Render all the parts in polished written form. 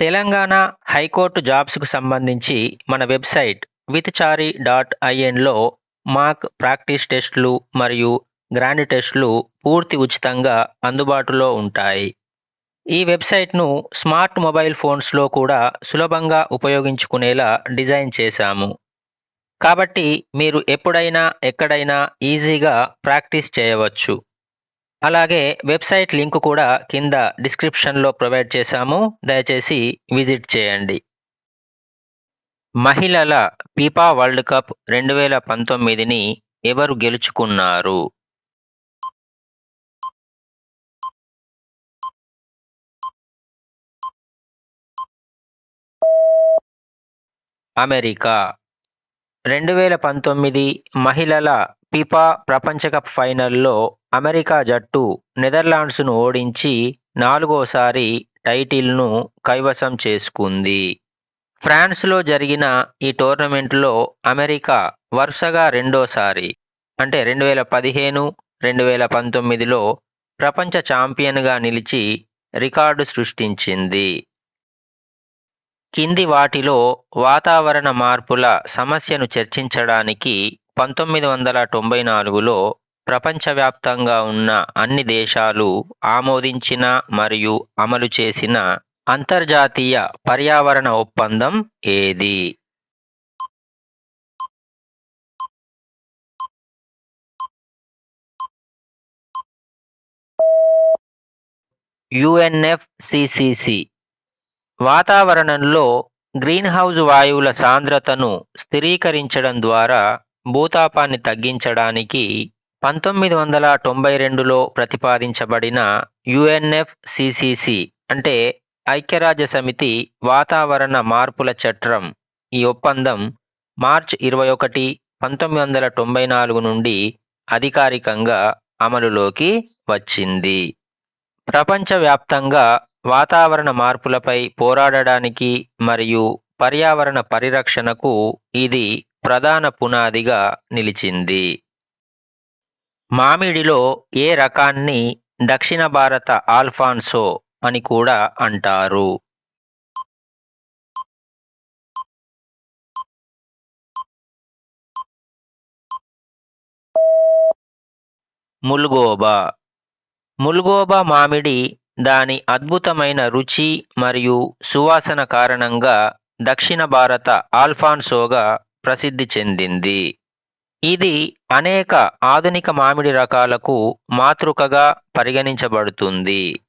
Telangana high court జాబ్స్‌కు సంబంధించి మన website విత్‌చారి.inలో మాక్ practice టెస్టులు మరియు గ్రాండ్ టెస్టులు పూర్తి ఉచితంగా అందుబాటులో ఉంటాయి. ఈ వెబ్‌సైట్‌ను స్మార్ట్ మొబైల్ ఫోన్స్‌లో కూడా సులభంగా ఉపయోగించుకునేలా డిజైన్ చేశాము. కాబట్టి మీరు ఎప్పుడైనా, ఎక్కడైనా ఈజీగా ప్రాక్టీస్ చేయవచ్చు. అలాగే వెబ్‌సైట్ లింక్ కూడా కింద డిస్క్రిప్షన్‌లో ప్రొవైడ్ చేశాము. దయచేసి విజిట్ చేయండి. మహిళల ఫిఫా వరల్డ్ కప్ 2019ని ఎవరు గెలుచుకున్నారు? అమెరికా. 2019 మహిళల ఫిఫా ప్రపంచ కప్ ఫైనల్‌లో అమెరికా జట్టు నెదర్లాండ్స్‌ను ఓడించి నాలుగోసారి టైటిల్‌ను కైవసం చేసుకుంది. ఫ్రాన్స్‌లో జరిగిన ఈ టోర్నమెంట్‌లో అమెరికా వరుసగా రెండోసారి అంటే 2015, 2019లో ప్రపంచ ఛాంపియన్‌గా నిలిచి రికార్డు సృష్టించింది. కింది వాటిలో వాతావరణ మార్పుల సమస్యను చర్చించడానికి 1994లో ప్రపంచవ్యాప్తంగా ఉన్న అన్ని దేశాలు ఆమోదించిన మరియు అమలు చేసిన అంతర్జాతీయ పర్యావరణ ఒప్పందం ఏది? UNFCCC. వాతావరణంలో గ్రీన్‌హౌస్ వాయువుల సాంద్రతను స్థిరీకరించడం ద్వారా భూతాపాన్ని తగ్గించడానికి 1992లో ప్రతిపాదించబడిన UNFCCC అంటే ఐక్యరాజ్యసమితి వాతావరణ మార్పుల చట్రం ఈ ఒప్పందం మార్చి 21, 1994 నుండి అధికారికంగా అమలులోకి వచ్చింది. ప్రపంచవ్యాప్తంగా వాతావరణ మార్పులపై పోరాడడానికి మరియు పర్యావరణ పరిరక్షణకు ఇది ప్రధాన పునాదిగా నిలిచింది. మామిడిలో ఏ రకాన్ని దక్షిణ భారత ఆల్ఫాన్సో అని కూడా అంటారు? ముల్గోబా. ముల్గోబా మామిడి దాని అద్భుతమైన రుచి మరియు సువాసన కారణంగా దక్షిణ భారత ఆల్ఫాన్సోగా ప్రసిద్ధి చెందింది. ఇది అనేక ఆధునిక మామిడి రకాలకు మాతృకగా పరిగణించబడుతుంది.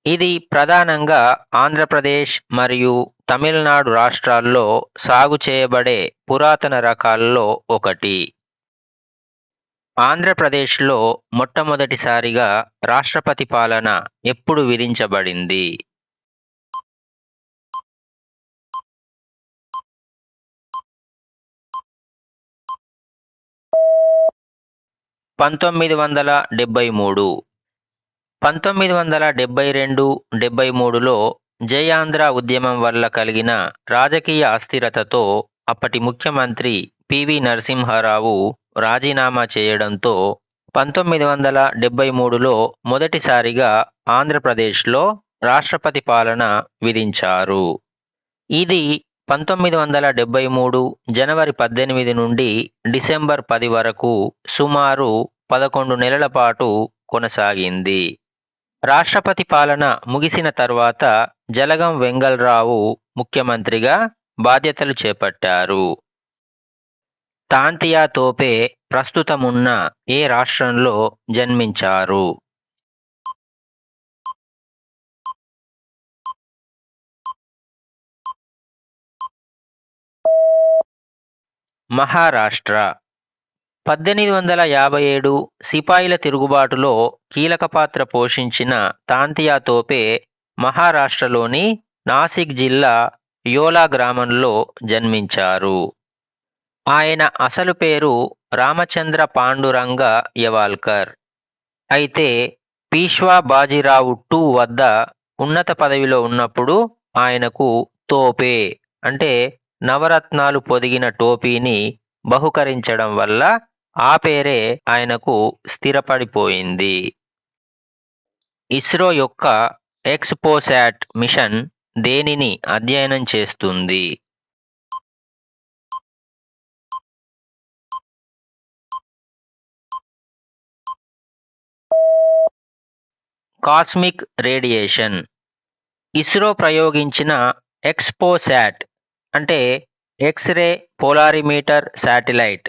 ఇది ప్రధానంగా ఆంధ్రప్రదేశ్ మరియు తమిళనాడు రాష్ట్రాల్లో సాగు చేయబడే పురాతన రకాల్లో ఒకటి. ఆంధ్రప్రదేశ్లో మొట్టమొదటిసారిగా రాష్ట్రపతి పాలన ఎప్పుడు విధించబడింది? పంతొమ్మిది వందల 73. 1972-73లో జై ఆంధ్ర ఉద్యమం వల్ల కలిగిన రాజకీయ అస్థిరతతో అప్పటి ముఖ్యమంత్రి పివి నరసింహారావు రాజీనామా చేయడంతో 1973లో మొదటిసారిగా ఆంధ్రప్రదేశ్లో రాష్ట్రపతి పాలన విధించారు. ఇది 1973 జనవరి 18 నుండి డిసెంబర్ 10 వరకు సుమారు 11 నెలల పాటు కొనసాగింది. రాష్ట్రపతి పాలన ముగిసిన తర్వాత జలగం వెంగళరావు ముఖ్యమంత్రిగా బాధ్యతలు చేపట్టారు. తాంతియా తోపే ప్రస్తుతమున్న ఏ రాష్ట్రంలో జన్మించారు? మహారాష్ట్ర. 1857 సిపాయిల తిరుగుబాటులో కీలక పాత్ర పోషించిన తాంతియా తోపే మహారాష్ట్రలోని నాసిక్ జిల్లా యోలా గ్రామంలో జన్మించారు. ఆయన అసలు పేరు రామచంద్ర పాండురంగ యవాల్కర్. అయితే పీష్వా బాజీరావు II వద్ద ఉన్నత పదవిలో ఉన్నప్పుడు ఆయనకు తోపే అంటే నవరత్నాలు పొదిగిన టోపీని బహుకరించడం వల్ల ఆ పేరే ఆయనకు స్థిరపడిపోయింది. ఇస్రో యొక్క ఎక్స్పోసాట్ మిషన్ దేనిని అధ్యయనం చేస్తుంది? Cosmic radiation. ఇస్రో ప్రయోగించిన ఎక్స్పోశాట్ అంటే X-ray polarimeter satellite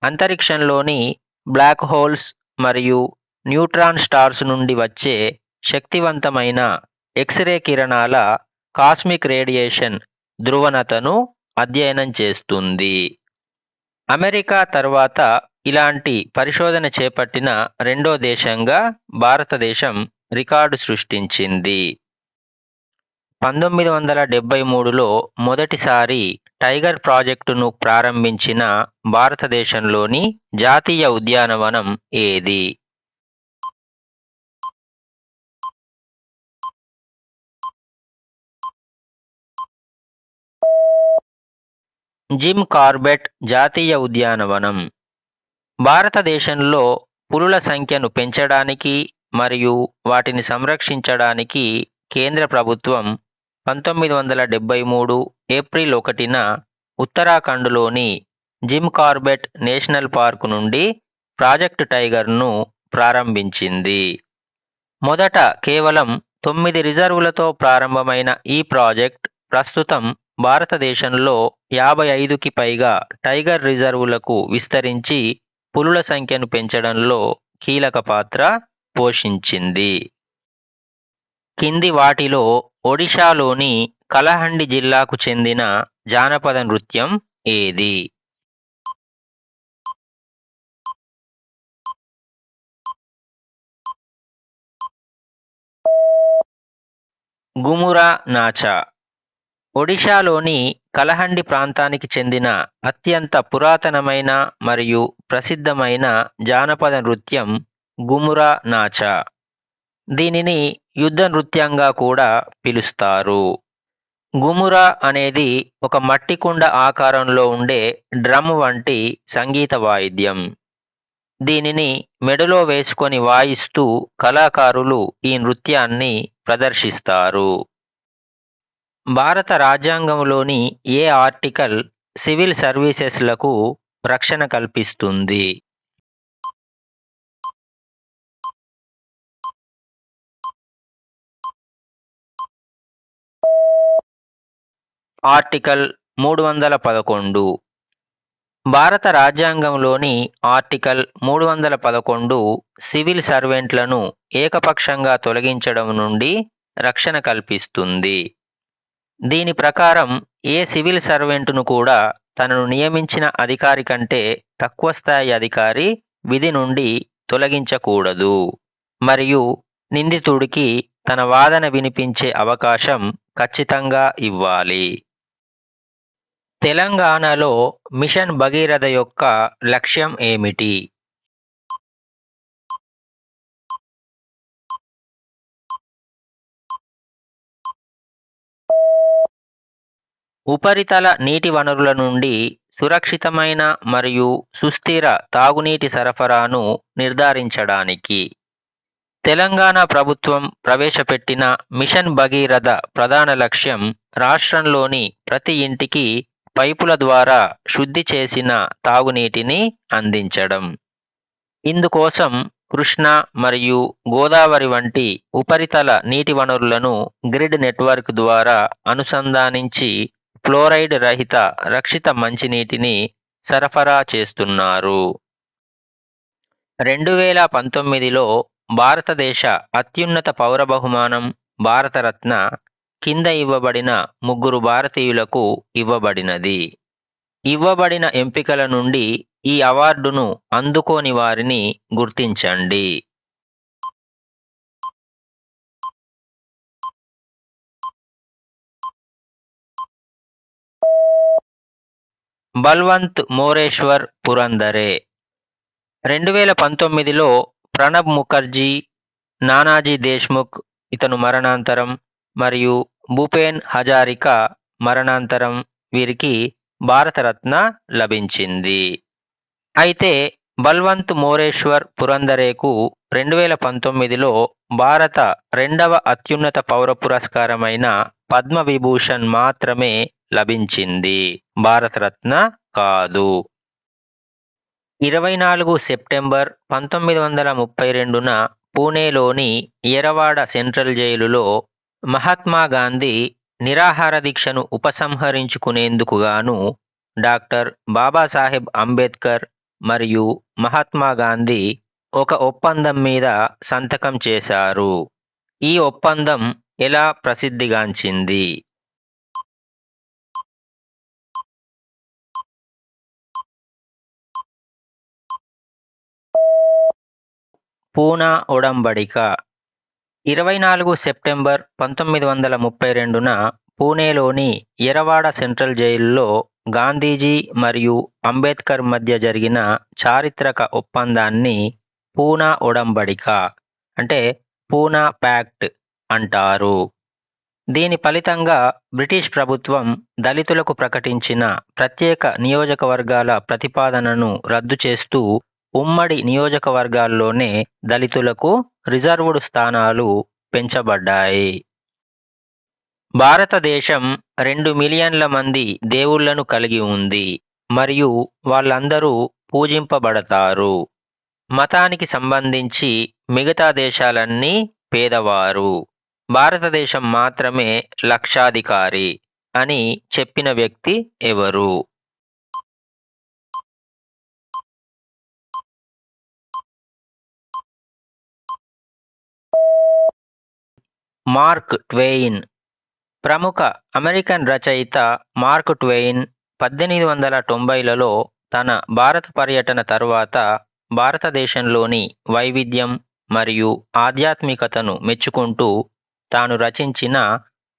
అంతరిక్షంలోని black holes మరియు న్యూట్రాన్ స్టార్స్ నుండి వచ్చే శక్తివంతమైన ఎక్స్-రే కిరణాల కాస్మిక్ రేడియేషన్ ధ్రువణతను అధ్యయనం చేస్తుంది. అమెరికా తర్వాత ఇలాంటి పరిశోధన చేపట్టిన రెండో దేశంగా భారతదేశం రికార్డు సృష్టించింది. 1973లో మొదటిసారి టైగర్ ప్రాజెక్టును ప్రారంభించిన భారతదేశంలోని జాతీయ ఉద్యానవనం ఏది? జిమ్ కార్బెట్ జాతీయ ఉద్యానవనం. భారతదేశంలో పులుల సంఖ్యను పెంచడానికి మరియు వాటిని సంరక్షించడానికి కేంద్ర ప్రభుత్వం 1973 ఏప్రిల్ 1న ఉత్తరాఖండ్లోని జిమ్ కార్బెట్ నేషనల్ పార్క్ నుండి ప్రాజెక్ట్ టైగర్ను ప్రారంభించింది. మొదట కేవలం 9 రిజర్వులతో ప్రారంభమైన ఈ ప్రాజెక్ట్ ప్రస్తుతం భారతదేశంలో 55కి పైగా టైగర్ రిజర్వులకు విస్తరించి పులుల సంఖ్యను పెంచడంలో కీలక పాత్ర పోషించింది. కింది వాటిలో ఒడిషాలోని కలహండి జిల్లాకు చెందిన జానపద నృత్యం ఏది? గుమురా నాచా. ఒడిషాలోని కలహండి ప్రాంతానికి చెందిన అత్యంత పురాతనమైన మరియు ప్రసిద్ధమైన జానపద నృత్యం గుమురా నాచా. దీనిని యుద్ధ నృత్యంగా కూడా పిలుస్తారు. గుమురా అనేది ఒక మట్టి కుండ ఆకారంలో ఉండే డ్రమ్ వంటి సంగీత వాయిద్యం. దీనిని మెడలో వేసుకొని వాయిస్తూ కళాకారులు ఈ నృత్యాన్ని ప్రదర్శిస్తారు. భారత రాజ్యాంగంలోని ఏ ఆర్టికల్ సివిల్ సర్వీసెస్లకు రక్షణ కల్పిస్తుంది? ఆర్టికల్ 311. భారత రాజ్యాంగంలోని ఆర్టికల్ 311 సివిల్ సర్వెంట్లను ఏకపక్షంగా తొలగించడం నుండి రక్షణ కల్పిస్తుంది. దీని ప్రకారం ఏ సివిల్ సర్వెంటును కూడా తనను నియమించిన అధికారి కంటే తక్కువ స్థాయి అధికారి విధి నుండి తొలగించకూడదు మరియు నిందితుడికి తన వాదన వినిపించే అవకాశం ఖచ్చితంగా ఇవ్వాలి. తెలంగాణలో మిషన్ భగీరథ యొక్క లక్ష్యం ఏమిటి? ఉపరితల నీటి వనరుల నుండి సురక్షితమైన మరియు సుస్థిర తాగునీటి సరఫరాను నిర్ధారించడానికి తెలంగాణ ప్రభుత్వం ప్రవేశపెట్టిన మిషన్ భగీరథ ప్రధాన లక్ష్యం రాష్ట్రంలోని ప్రతి ఇంటికి పైపుల ద్వారా శుద్ధి చేసిన తాగునీటిని అందించడం. ఇందుకోసం కృష్ణా మరియు గోదావరి వంటి ఉపరితల నీటి వనరులను గ్రిడ్ నెట్వర్క్ ద్వారా అనుసంధానించి ఫ్లోరైడ్ రహిత రక్షిత మంచినీటిని సరఫరా చేస్తున్నారు. 2019లో భారతదేశ అత్యున్నత పౌర బహుమానం భారతరత్న కింద ఇవ్వబడిన 3 భారతీయులకు ఇవ్వబడినది. ఇవ్వబడిన ఎంపికల నుండి ఈ అవార్డును అందుకోని వారిని గుర్తించండి. బల్వంత్ మోరేశ్వర్ పురందరే. 2019లో ప్రణబ్ ముఖర్జీ, నానాజీ దేశ్ముఖ్ ఇతను మరణాంతరం మరియు భూపేన్ హజారికా మరణాంతరం వీరికి భారతరత్న లభించింది. అయితే బల్వంత్ మోరేశ్వర్ పురందరేకు 2019లో భారత రెండవ అత్యున్నత పౌర పురస్కారమైన పద్మవిభూషణ్ మాత్రమే లభించింది, భారతరత్న కాదు. 24 సెప్టెంబర్ 1932న పూణేలోని యెరవాడ సెంట్రల్ జైలులో మహాత్మా గాంధీ నిరాహార దీక్షను ఉపసంహరించుకునేందుకు గాను డాక్టర్ బాబాసాహెబ్ అంబేద్కర్ మరియు మహాత్మా గాంధీ ఒక ఒప్పందం మీద సంతకం చేశారు. ఈ ఒప్పందం ఎలా ప్రసిద్ధిగాంచింది? పూనా ఒడంబడిక. 24 సెప్టెంబర్ 1932న పూణేలోని యెరవాడ సెంట్రల్ జైలులో గాంధీజీ మరియు అంబేద్కర్ మధ్య జరిగిన చారిత్రక ఒప్పందాన్ని పూనా ఒడంబడిక అంటే పూనా ప్యాక్ట్ అంటారు. దీని ఫలితంగా బ్రిటిష్ ప్రభుత్వం దళితులకు ప్రకటించిన ప్రత్యేక నియోజకవర్గాల ప్రతిపాదనను రద్దు చేస్తూ ఉమ్మడి నియోజకవర్గాల్లోనే దళితులకు రిజర్వుడు స్థానాలు పెంచబడ్డాయి. భారతదేశం 2 మిలియన్ల మంది దేవుళ్లను కలిగి ఉంది మరియు వాళ్ళందరూ పూజింపబడతారు. మతానికి సంబంధించి మిగతా దేశాలన్నీ పేదవారు, భారతదేశం మాత్రమే లక్షాధికారి అని చెప్పిన వ్యక్తి ఎవరు? Mark Twain. ప్రముఖ అమెరికన్ రచయిత మార్క్ ట్వెయిన్ 1890లలో తన భారత పర్యటన తరువాత భారతదేశంలోని వైవిధ్యం మరియు ఆధ్యాత్మికతను మెచ్చుకుంటూ తాను రచించిన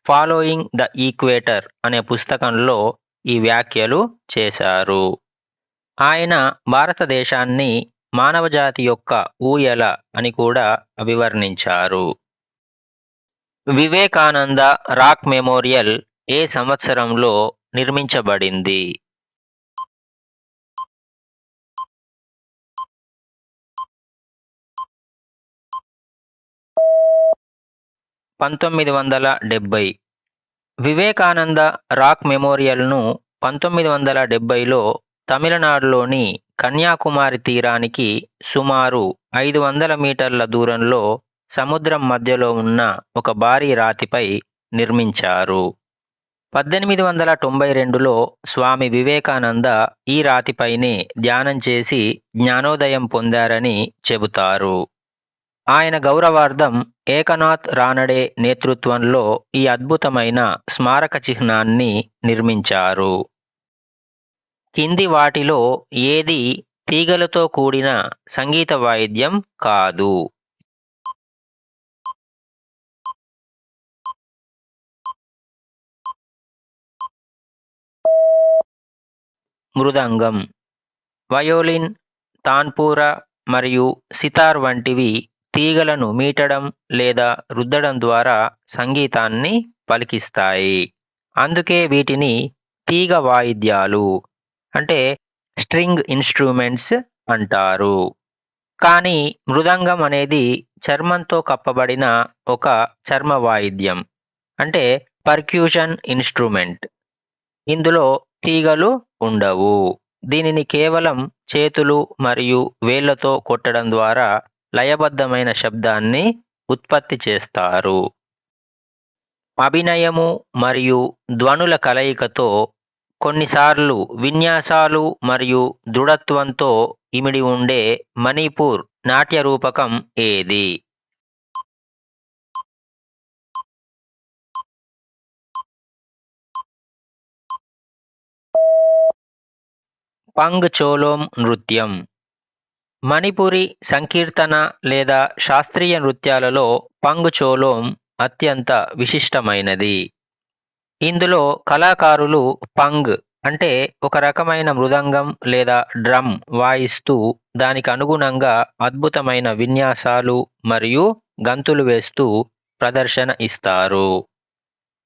ఫాలోయింగ్ ద ఈక్వేటర్ అనే పుస్తకంలో ఈ వ్యాఖ్యలు చేశారు. ఆయన భారతదేశాన్ని మానవజాతి యొక్క ఊయల అని కూడా అభివర్ణించారు. వివేకానంద రాక్ మెమోరియల్ ఏ సంవత్సరంలో నిర్మించబడింది? (1970). వివేకానంద రాక్ మెమోరియల్ను 1970లో తమిళనాడులోని కన్యాకుమారి తీరానికి సుమారు 500 మీటర్ల దూరంలో సముద్రం మధ్యలో ఉన్న ఒక భారీ రాతిపై నిర్మించారు. 1892లో స్వామి వివేకానంద ఈ రాతిపైనే ధ్యానం చేసి జ్ఞానోదయం పొందారని చెబుతారు. ఆయన గౌరవార్థం ఏకనాథ్ రానడే నేతృత్వంలో ఈ అద్భుతమైన స్మారక చిహ్నాన్ని నిర్మించారు. కింది వాటిలో ఏది తీగలతో కూడిన సంగీత వాయిద్యం కాదు? మృదంగం. వయోలిన్, తాన్పూర మరియు సితార్ వంటివి తీగలను మీటడం లేదా రుద్దడం ద్వారా సంగీతాన్ని పలికిస్తాయి. అందుకే వీటిని తీగ వాయిద్యాలు అంటే స్ట్రింగ్ ఇన్స్ట్రుమెంట్స్ అంటారు. కానీ మృదంగం అనేది చర్మంతో కప్పబడిన ఒక చర్మ వాయిద్యం అంటే పర్క్యూషన్ ఇన్స్ట్రుమెంట్. ఇందులో తీగలు ఉండవు. దీనిని కేవలం చేతులు మరియు వేళ్లతో కొట్టడం ద్వారా లయబద్ధమైన శబ్దాన్ని ఉత్పత్తి చేస్తారు. అభినయము మరియు ధ్వనుల కలయికతో కొన్నిసార్లు విన్యాసాలు మరియు దృఢత్వంతో ఇమిడి ఉండే మణిపూర్ నాట్య రూపకం ఏది? పంగ్ చోలోమ్ నృత్యం. మణిపురి సంకీర్తన లేదా శాస్త్రీయ నృత్యాలలో పంగ్ చోలోమ్ అత్యంత విశిష్టమైనది. ఇందులో కళాకారులు పంగ్ అంటే ఒక రకమైన మృదంగం లేదా డ్రమ్ వాయిస్తూ దానికి అనుగుణంగా అద్భుతమైన విన్యాసాలు మరియు గంతులు వేస్తూ ప్రదర్శన ఇస్తారు.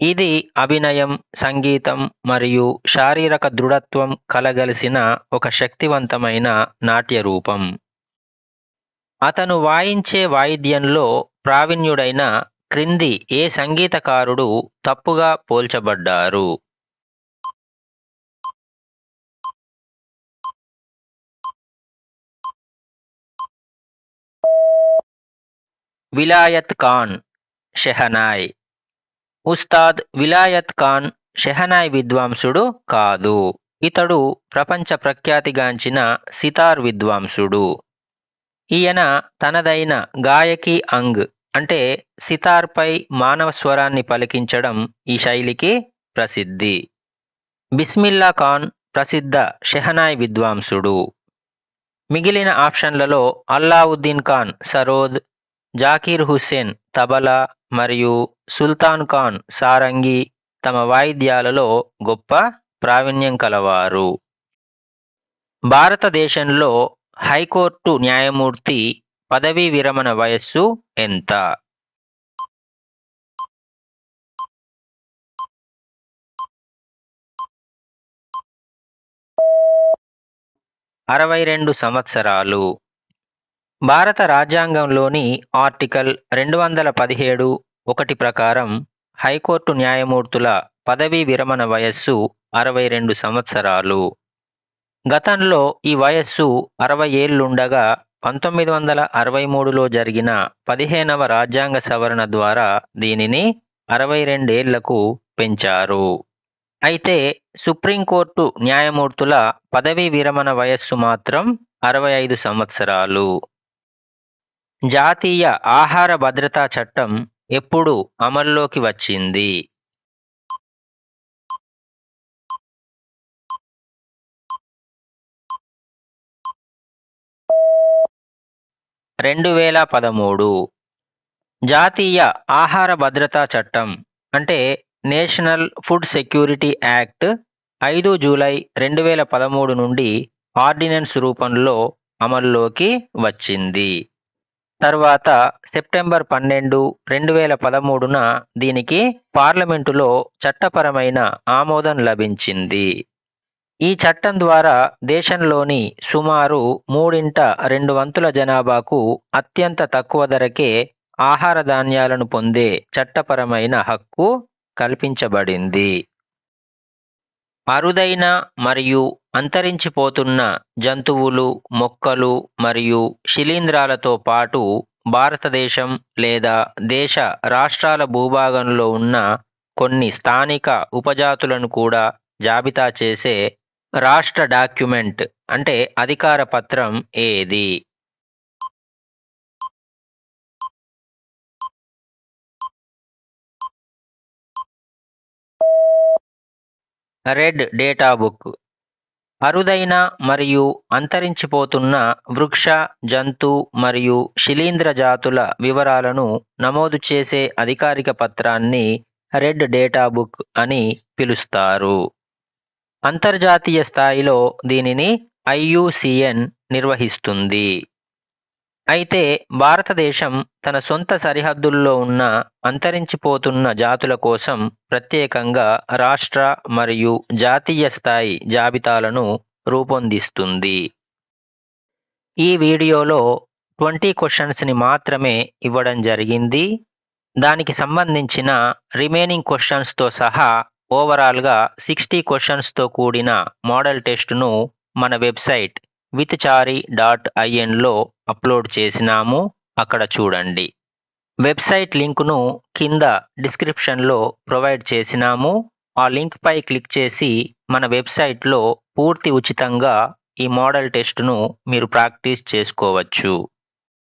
ఇది అభినయం, సంగీతం మరియు శారీరక దృఢత్వం కలగలిసిన ఒక శక్తివంతమైన నాట్య రూపం. అతను వాయించే వాయిద్యంలో ప్రావీణ్యుడైన క్రింది ఏ సంగీతకారుడు తప్పుగా పోల్చబడ్డారు? విలాయత్ ఖాన్ షెహనాయ్. ఉస్తాద్ విలాయత్ ఖాన్ షెహనాయ్ విద్వాంసుడు కాదు. ఇతడు ప్రపంచ ప్రఖ్యాతిగాంచిన సితార్ విద్వాంసుడు. ఈయన తనదైన గాయకీ అంగ్ అంటే సితార్పై మానవ స్వరాన్ని పలికించడం ఈ శైలికి ప్రసిద్ధి. బిస్మిల్లా ఖాన్ ప్రసిద్ధ షెహనాయ్ విద్వాంసుడు. మిగిలిన ఆప్షన్లలో అల్లావుద్దీన్ ఖాన్ సరోద్, జాకీర్ హుస్సేన్ తబలా మరియు సుల్తాన్ ఖాన్ సారంగి తమ వాయిద్యాలలో గొప్ప ప్రావీణ్యం కలవారు. భారతదేశంలో హైకోర్టు న్యాయమూర్తి పదవీ విరమణ వయస్సు ఎంత? 62 సంవత్సరాలు. భారత రాజ్యాంగంలోని ఆర్టికల్ 217(1) ప్రకారం హైకోర్టు న్యాయమూర్తుల పదవీ విరమణ వయస్సు 62 సంవత్సరాలు. గతంలో ఈ వయస్సు 60 ఏళ్లుండగా 1963లో జరిగిన 15వ రాజ్యాంగ సవరణ ద్వారా దీనిని 62 ఏళ్లకు పెంచారు. అయితే సుప్రీంకోర్టు న్యాయమూర్తుల పదవీ విరమణ వయస్సు మాత్రం 65 సంవత్సరాలు. జాతీయ ఆహార భద్రతా చట్టం ఎప్పుడు అమల్లోకి వచ్చింది? 2013. జాతీయ ఆహార భద్రతా చట్టం అంటే national food security act 5 July 2013 నుండి ఆర్డినెన్స్ రూపంలో అమల్లోకి వచ్చింది. తర్వాత సెప్టెంబర్ 12, 2013న దీనికి పార్లమెంటులో చట్టపరమైన ఆమోదం లభించింది. ఈ చట్టం ద్వారా దేశంలోని సుమారు 3/2 జనాభాకు అత్యంత తక్కువ ధరకే ఆహార ధాన్యాలను పొందే చట్టపరమైన హక్కు కల్పించబడింది. అరుదైన మరియు అంతరించిపోతున్న జంతువులు, మొక్కలు మరియు శిలీంధ్రాలతో పాటు భారతదేశం లేదా దేశ రాష్ట్రాల భూభాగంలో ఉన్న కొన్ని స్థానిక ఉపజాతులను కూడా జాబితా చేసే రాష్ట్ర డాక్యుమెంట్ అంటే అధికార పత్రం ఏది? Red data book. అరుదైన మరియు అంతరించిపోతున్న వృక్ష, జంతు మరియు శిలీంధ్ర జాతుల వివరాలను నమోదు చేసే అధికారిక పత్రాన్ని రెడ్ డేటా బుక్ అని పిలుస్తారు. అంతర్జాతీయ స్థాయిలో దీనిని IUCN నిర్వహిస్తుంది. అయితే భారతదేశం తన సొంత సరిహద్దుల్లో ఉన్న అంతరించిపోతున్న జాతుల కోసం ప్రత్యేకంగా రాష్ట్ర మరియు జాతీయ స్థాయి జాబితాలను రూపొందిస్తుంది. ఈ వీడియోలో 20 క్వశ్చన్స్ని మాత్రమే ఇవ్వడం జరిగింది. దానికి సంబంధించిన రిమైనింగ్ క్వశ్చన్స్తో సహా ఓవరాల్గా 60 క్వశ్చన్స్తో కూడిన మోడల్ టెస్ట్ను మన వెబ్సైట్ withchari.inలో అప్లోడ్ చేసినాము. అక్కడ చూడండి. వెబ్సైట్ లింకును కింద డిస్క్రిప్షన్లో ప్రొవైడ్ చేసినాము. ఆ లింక్పై క్లిక్ చేసి మన వెబ్సైట్లో పూర్తి ఉచితంగా ఈ మోడల్ టెస్ట్ను మీరు ప్రాక్టీస్ చేసుకోవచ్చు.